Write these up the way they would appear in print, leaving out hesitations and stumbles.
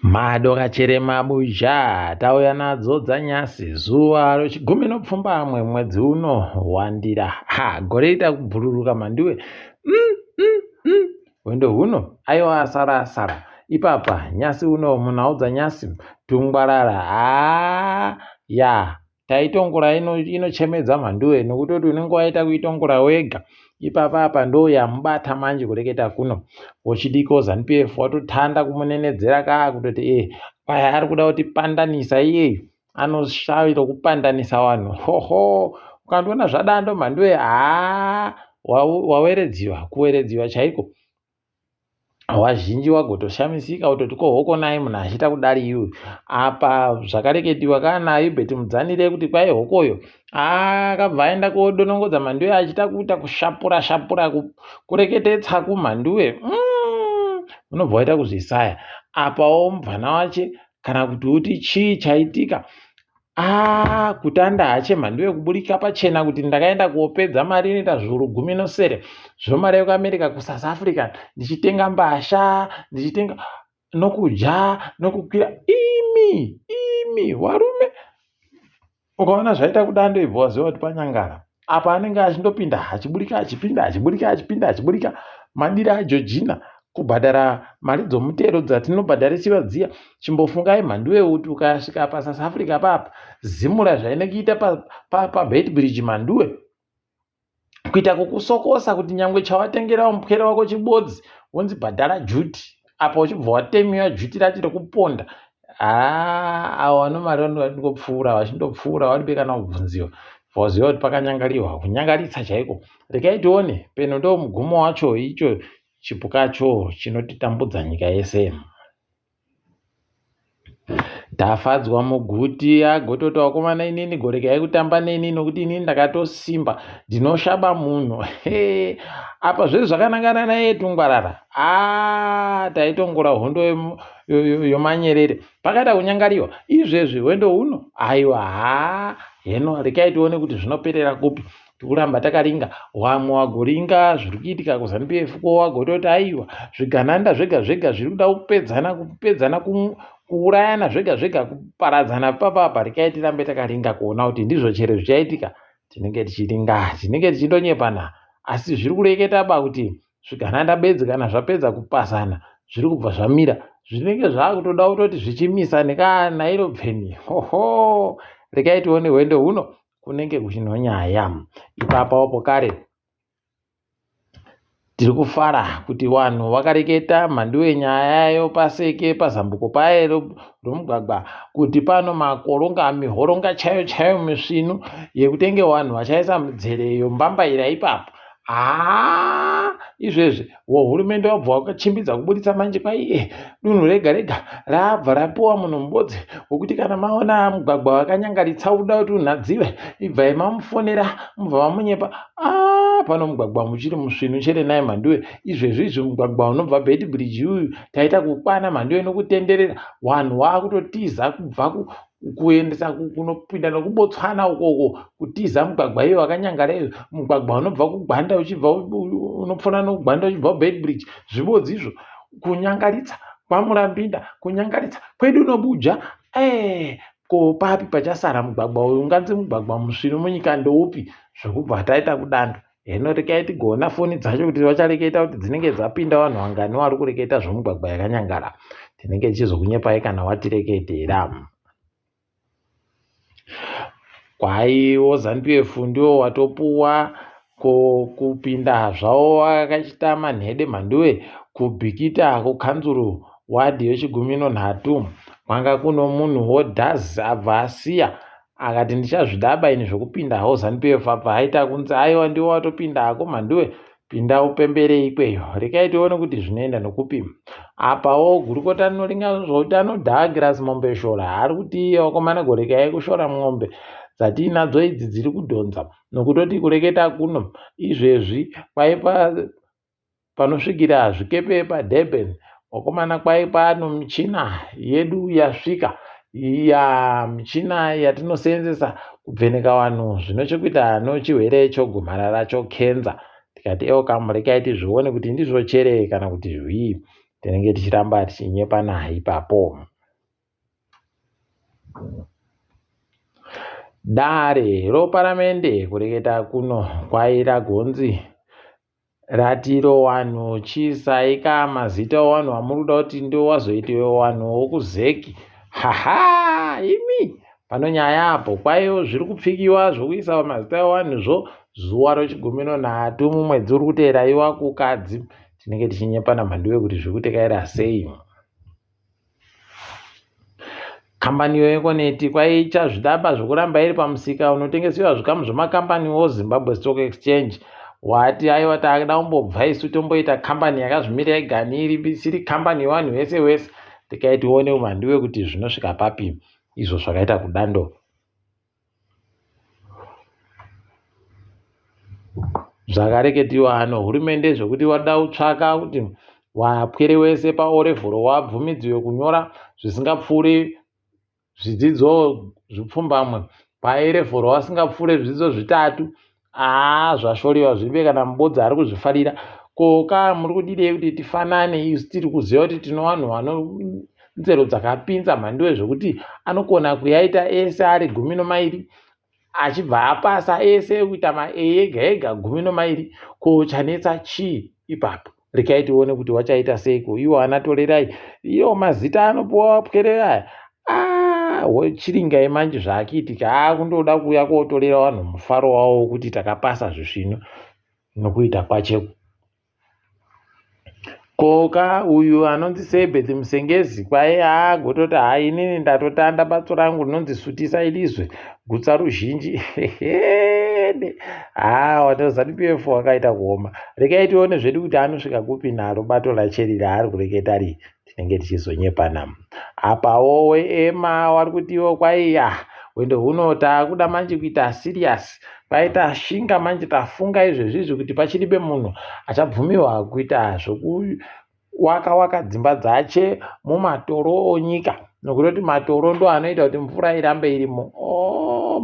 Madoka chere mabuja tauya nadzo dzanyasi zuva rechigumi nopfumbamwe mwedzi uno wandira gore ita kubhururuka mandiwe wendo huno aiwa asara ipapa nyasi uno munaudza nyasi tungwarara ya taitongora inochemedza mandiwe nokutoti unenge waita kuitongora wega ipapa apa ndo yamubata manje kureketa kuno wochidiko ZANU-PF watotanda kumunenedzera kutoti kwai ari kuda kuti pandanisa iye anoshavira kupandanisa vanhu hoho ukandiona zvadando mandiwe waweredziwa kuweredziwa chaiko wazhinji wagotoshamisika utoti kohokonai munhu achiita kudari iwe apa zvakareketiwa kana Hubert Mudzanire kuti kwai hokoyo akabva aenda kodonongodza mandiwe achiita kuita kushapura kureketetsa kumhandiwe unobva waita kuzvisaya apawo mubvana wache kana kuti uti chii chaitika kutanda hache mhandiwe kuburika pachena kuti ndakaenda kuopedza mari inoita zviuru 10 zvomari yekuAmerica kuSouth Africa ndichitenga mbasha ndichitenga nokudya nokukwira imi warume ukaona zvaita kudando ibva waziva kuti panyangara apa anenge achindopinda achiburika achiburika madira aJeorgina kubhadhara mari dzomutero dzatinobhadharisiwa dziya chimbofungai mhandiwe kuti ukasvika paSouth Africa papa zimura zvainekuita paBeitbridge mandiwe kuita kukusokosa kuti nyangwe chawatengera mukera wako chibodzi wonzi bhadhara juti apa uchibva watemiwa juti racho rekuponda avo vano mari vanopfuura vachindopfuura varibe kana kubvunziwa vaziva kuti pakanyangariwa kunyangaritsa chaiko rekaitione peno ndo mugumo wacho icho chipukacho chinotitambudza nyika yese ndafadzwa muguti agototi wakomana inini gorekai kutamba neni nokuti inini ndakatosimba ndinoshaba munhu apa zvezvi zvakanangana naye tungwarara taitongora hondo yomanyerere pakada kunyangariwa izvezvi wendo huno aiwa heno rekaitione kuti zvinoperera kupi tikuramba takaringa wamwe wagoringa zviri kuitika kuZANU-PF ko wagototi aiwa zvigananda zvega zviri kuda kupedzana kuurayana zvega kuparadzana papapa rekaitirambe takaringa kuona kuti ndizvo chere zvichaitika tinenge tichiringa tinenge tichindonyepana asi zviri kureketa kuti zvigananda bedzi kana zvapedza kupasana zviri kubva zvamira zvinenge zvakutoda kutoti zvichimisa nekanairobveni hoho rekaitione wendo huno kunenge kuchinonyaya ipapa wapo kare tiri kufara kuti vanhu vakareketa mhandiwe nyaya yayo paseke pazambuko paye romugwagwa kuti pano makoronga mihoronga chaiyo misvinu yekutenge vanhu vachaisa midzereyo mbambaira ipapo izvezvi hurumende wabva wakachimbidza kuburitsa manje kwai dunhu rega rabva rapiwa munhu mubodzi wokuti kana maona mugwagwa wakanyangaritsa uda kuti unhadziwe ibvai mamufonera mubva mamunyepa pano mugwagwa muchiri musvinu chere naye mhandiwe izvezvi mugwagwa unobva Beitbridge uyu taita kukwana mhandiwe nokutenderera vanhu vakutotiza kubva kuendesa kunopinda nokubotswana ukoko kutiza mugwagwa iyo wakanyangara iyo mugwagwa unobva kuGwanda uchibva unopfona nokuGwanda uchibva kuBeitbridge zvibodzi izvo kunyangaritsa kwaMurambinda kunyangaritsa kwedu nobuja ko papi pachasara mugwagwa uyu unganzi mugwagwa musvinu munyika ndoupi zvokubva taita kudando heno rekaitigona foni dzacho kuti vachareketa kuti dzinenge dzapinda vanhu vangani vari kureketa zvomugwagwa yakanyangara tinenge tichizokunyepai kana watireketera kwaiwo ZANU-PF ndiwo watopuwa kupinda zvavo vakachita manhede mhandiwe kubhikita kukanzuru wadhi yechigumi nonhatu kwanga kuno munhu wodhazi abva asiya akati ndichazvidaba ini zvokupinda hawo ZANU-PF abva aita kunzi aiwa ndiwo watopinda hako mhandiwe pinda upembere ikweyo rekaitione kuti zvinoenda nokupi apawo gurukota rinoringa zveutano Douglas Mombeshora ari kuti iye wakomana gorekai kushora mwombe dzatinadzo idzi dziri kudhonza nokutoti kureketa kuno izvezvi kwaipa panosvikira zvikepe paDurban wakomana kwai pano michina yedu yasvika michina yatinosenzesa kuvheneka vanhu zvinochekuita nochirwere chogomarara chokenza tikati kamurekaiti zvione kuti ndizvo chere kana kuti zvii tinenge tichiramba tichinyepana ipapo. Dare roparamende kureketa kuno kwaira gonzi ratiro wanhu chisaika mazita wanhu wamuri kuda kuti ndo wazoitiwe wanhu wokuzeki. Haha, imi pano nyaya apo kwaiwo zviri kupfikiwa zvokuisa mazita ewanhuzvo zuva rechigumi-3 mumwedzi uri kuteera iwa kukadzi. Tinenge tichinyepana mhando yekuti zviri kutekaira sei. Kambani yekoneti kwaicha zvidaba zvokuramba iri pamusika unotengesewa zvikamu zvemakambaniwo Zimbabwe Stock Exchange. Wati aiwa takuda kumbobva isu tomboita kambani yakazvimira yega isiri kambani yevanhu vese vese. Tikaiti tione umhando wekuti zvinosvika papi izvo zvakaita kudando. Zvakareketiwa hano hurumende zvokuti wada kutsvaka kuti wapwere wese paorevhuro wabvumidziwe kunyora zvisingapfuuri zvidzidzo zvipfumbamwe paerevhuro wasingapfuure zvidzidzo 3. Zvashoriwa zvibe kana mubodzi ari kuzvifarira. Koka muri kudirei kuti tifanane isu tiri kuziva kuti tino vanhu vano nzero dzakapinza mhando yezvokuti anokona kuyaita ese ari 12 achibva apasa ese kuita ma A ega ega 12. Ko chanetsa chii ipapo? Rekai tione kuti wachaita seiko. Iwo anatolerai iyo mazita anopuwa wapwerera. Chiringai manje zvaakiitika kundoda kuuya kotorera vanhu mufaro wavo kuti takapasa zvisvino nokuita kwacheko. Koka uyu anonzi Sebeth Musengezi kwai gototi inini ndatotanda batso rangu rinonzi Sutisa Ilizwe gutsa ruzhinji. Watozani PF wakaita kuoma. Rekai tione zvedu kuti anosvika kupi naro bato racheri raari kureketa ri. Tinenge tichizonyepana. Apawo Ema wari kutiwo kwai wendo huno takuda manje kuita serious. Paita shinga manje tafunga izvezvizvi kuti pachiribe munhu achabvumiwa kuita waka dzimba dzache mumatoro onyika. Nokuti matoro ndo anoita kuti mvura irambe irimo.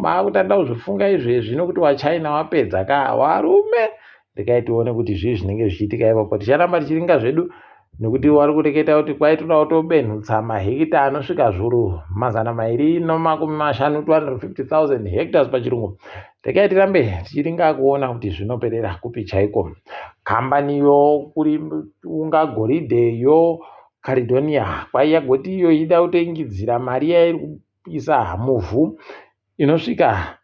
Maakutanda kuzvifunga izvezvi nokuti waChina wapedza warume. Rekai tione kuti zvii zvinenge zvichiitika ipapo. Ticharamba tichiringa zvedu nokuti wari kureketa kuti kwaitoda kutobenhutsa mahekita anosvika zviuru 250,000 250,000 hectares pachirungu. Rekai tirambe tichiringa kuona kuti zvinoperera kupi chaiko. Kambaniyo kuri unga goridheyo Caledonia kwaiya goti iyo ida kutoingidzira mari yairi kuisa muvhu inosvika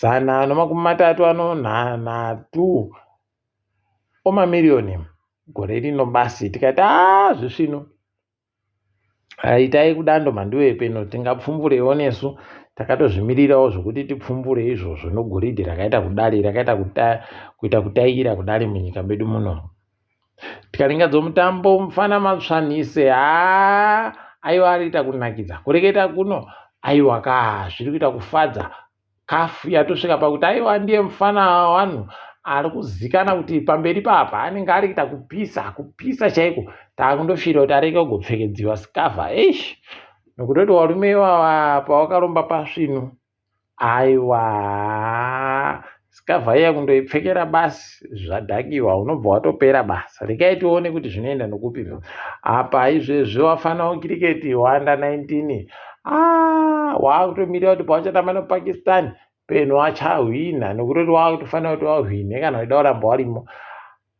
133 miliyoni gore rino. Basi tikati zvisvino itai kudando mhando yepeno tingapfumburewo nesu takatozvimirirawo zvokuti tipfumbure izvozvo nogoridhe rakaita kudare rakaita kuita kutaira kudare munyika medu muno. Tikaringadzo mutambo mufana matsvanise aiwa ariita kunakidza kureketa kuno aiwa zviri kuita kufadza. Kafu yatosvika pakuti aiwa ndiye mufana wanhu ari kuzikana kuti pamberi papa anenge ari kuita kupisa chaiko. Takundofira kuti areke kugopfekedziwa sikavha. Nokutoti varume ivava pavakaromba pasvino aiwa sikavha iya kundoipfekera basi zvadhakiwa unobva watopera basa. Rekai tione kuti zvinoenda nokupi. Apa izvezvi wafana ukiriketi Under 19 waakutomirira kuti pavachatamba nePakistan peno wachahwina nokutoti waakutofanira kuti wahwine kana uchida kuramba warimo.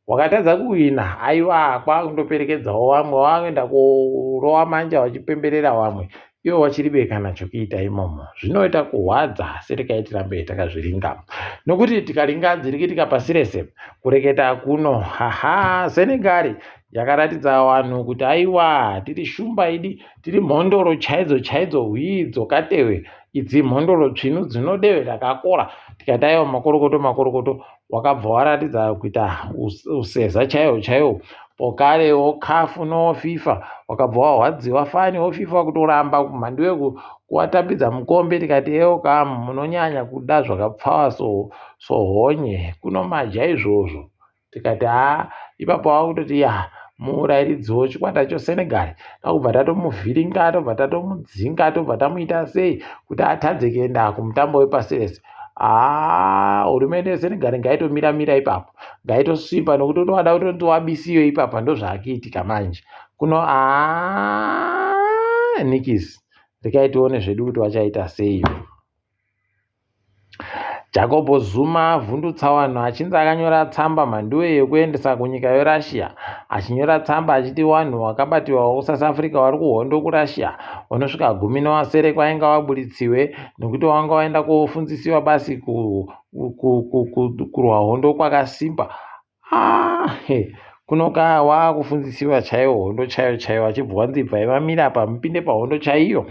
Wakatadza kuhwina aiwa kwakundoperekedzawo vamwe wakuenda kurova manja wachipemberera vamwe iwo wachiribe nacho kuita imomo. Zvinoita kuhwadza asi rekai tirambe takazviringa nokuti tikaringa dziri kuitika pasi rese kureketa kuno. Senegal yakaratidza vanhu kuti aiwa tiri shumba idi tiri mhondoro chaidzo hwidzo katewe idzi mhondoro tsvinu dzinodewe rakakora. Tikati aiwa makorokoto wakabva waratidza kuita useza chaiwo pokarewo kafu noFIFA wakabva wahwadziwa fani woFIFA kutoramba kumhando yekuwatambidza mukombe. Tikati ewo munonyanya kuda zvakapfawa sohonye kuno maja izvozvo. Tikati ipapo wakutoti murairidzi wechikwata cheSenegal takubva tatomuvhiringa tobva tatomudzinga tobva tamuita sei kuti atadze kuenda kumutambo wepasi rese. hurumende yeSenegal ngaitomira ipapo, ngaitosvipa nokuti unoda kuti wabisiyo ipapa ndozvaakiitika manje kuno. Nikisi rikaitione zvedu kuti wachaita sei. Jacob Zuma avhundutsa vanhu achinzi akanyora tsamba mhanduwe yekuendesa kunyika yeRussia, achinyora tsamba achiti vanhu vakabatiwa kuSouth Africa vari kuhondo kuRussia vanosvika 10 kwainga vaburitsiwe nekuti vanga vaenda kofundzisiwa basi kurwa hondo kwakasimba. Kunoka wakufundzisiwa chaiwo hondo chaiyo achibvwa nzibva ivamira pamupinde pahondo chaiyo.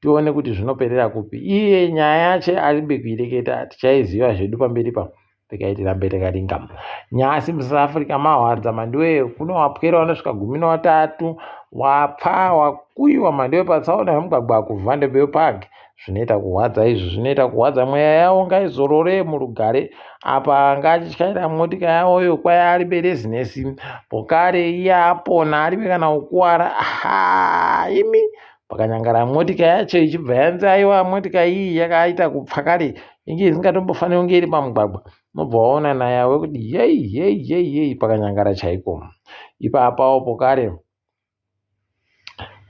Tione kuti zvinoperera kupi. Iye nyaya yacho aribe kuireketa tichaiziva zvedu pamberi pa tikaitira mbere karinga. Nyasi muSouth Africa mahwadza mandiwe kuno wapwera vanosvika 13 wapfa wakuyiwa mandiwe patsaona yomugwagwa kuVanderbilt Park. Zvinoita kuhwadza izvi, zvinoita kuhwadza mweya yavo ngaizorore murugare apa ngachityaira motika yavoyo kwai ari berezinesi pokare iye apona aribe kana kukuwara. Imi pakanyangara motika yacho ichibva yanzi aiwa motika iyi yakaita kupfa kare inge isingatombofaniri kunge iri pamugwagwa, nobva waona naye wekuti yei pakanyangara chaiko. Ipapawo pokare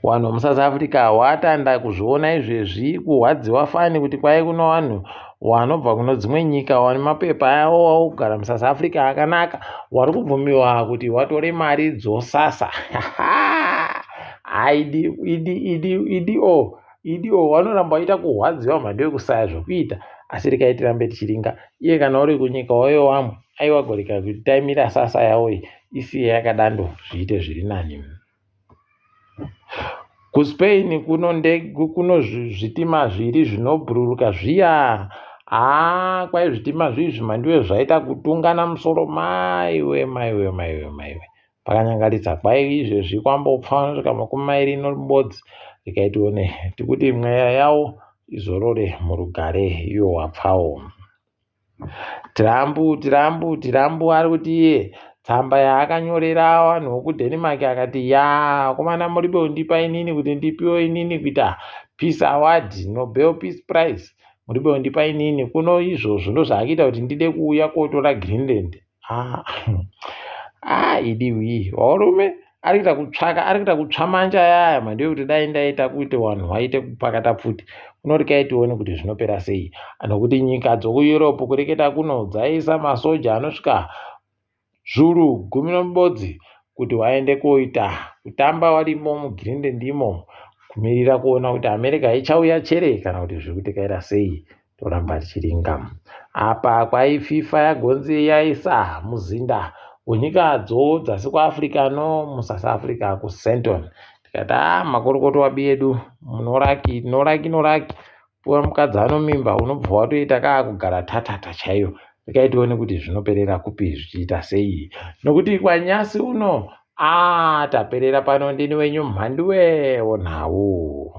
vanhu muSouth Africa watanda kuzviona izvezvi kuhwadziwa fani kuti kwai kuno vanhu vanobva kuno dzimwe nyika vane mapepa avo kugara muSouth Africa akanaka vari kubvumiwa kuti watore mari dzosasa. Idio vanoramba vaita kuhwadziwa mhando yekusaya zvokuita, asi rikaitira mberi chiringa. Iye kana uri kunyika wayo wamwe aiwagoreka kuti taimira sasa yavo isiye yakadando zviite zviri nani. KuSpain kuno zvitima zviri zvinobhururuka zviya. Kwai zvitima zvizvi mandiwe zvaita kutungana musoro maiwe. Pakanyangaridza kwai izvezvi kwambopfa vanosvika 20 rikaitione tikuti mweya yavo izorore murugare iwo wapfawo. Tirambu ari kuti iye tsamba yaakanyorera vanhu vokuDenmark akati komana muribe kundipa inini kuti ndipiwe inini kuita Peace Award, Nobel Peace Prize, muribe kundipa inini. Kuno izvozvo ndozvaakuita kuti ndide kuuya kotora Greenland. Idiwi varume ari kuita kutsvamanja yaya mhando yekuti dai ndaita kuti vanhu vaite kupakata pfuti kuno rikaitione kuti zvinopera sei. Nokuti nyika dzokuEurope kureketa kuno dzaisa masoja anosvika zviuru 10 kuti vaende koita kutamba varimo muGreenland imomo kumirira kuona kuti America ichauya chere kana kuti zviri kutikaira sei. Toramba tichiringa apa kwai FIFA yagonzi yaisa muzinda wenyikadzo dzasi kuAfrica muSouth Africa kuSandton. Tikati makorokoto wabedu noraki puwa mukadzi anomimba unobva watoita kaakugara tatata chaiyo. Rikaitione kuti zvinoperera kupi zvichiita sei, nokuti kwanyasi uno taperera pano ndini wenyu mhanduwe onhawu.